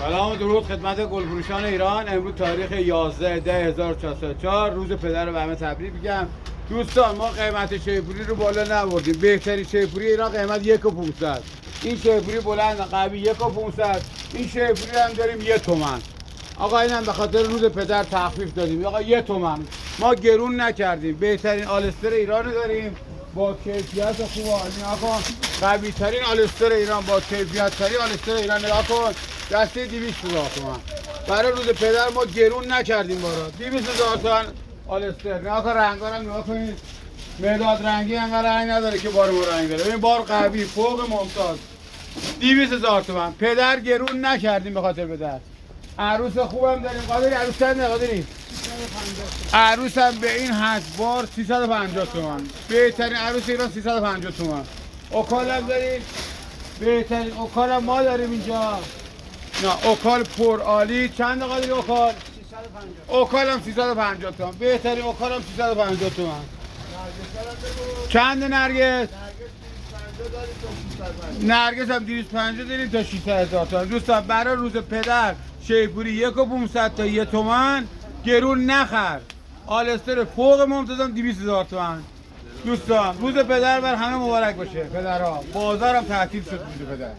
سلام و درود خدمت گلفروشان ایران. امروز تاریخ 11/10/1404 روز پدر رو به همه تبریک میگم. دوستان ما قیمت شیپوری رو بالا نبردیم. بهترین شیپوری ایران قیمت 1,500. این شیپوری بلند قوی 1,500. این شیپوری هم داریم 1 تومن. آقا اینم به خاطر روز پدر تخفیف دادیم. آقا 1 تومن. ما گرون نکردیم. بهترین آلستر ایران داریم با کیفیت خوب. آقا قوی ترین آلستر ایران با کیفیت ترین آلستر ایران. نگاه کن دسته 200,000 تومان. برای روز پدر ما گرون نکردیم. بارا 200,000 تومان آلستر. نگاه کن رنگا رو نگاه کنید. مداد رنگی انقدر رنگ نداره که بار ما رنگ داره. ببین بار قوی فوق ممتاز. 200,000 تومان. پدر گرون نکردیم به خاطر پدر. عروس خوبم داریم. قادری عروس چند قادری؟ عروس هم به این حد بار 350 تومان. بهترین عروس ایران 350 تومان. اوکال هم داریم. بهترین اوکال هم ما داریم اینجا. نه اوکال پر عالی. چند قادری اوکال؟ 350. اوکال هم 350 تومان. بهترین اوکال هم 350 تومان. چند نرگس؟ نرگس هم 250 داریم تا 600,000 تومان. دوستان برای روز پدر شیپوری 1,500 تا 1 تومن. گرون نخر. آلستر فوق ممتازم 200,000 تومان. دوستان روز پدر بر همه مبارک باشه. پدرها بازارم تعطیل شد روز پدر.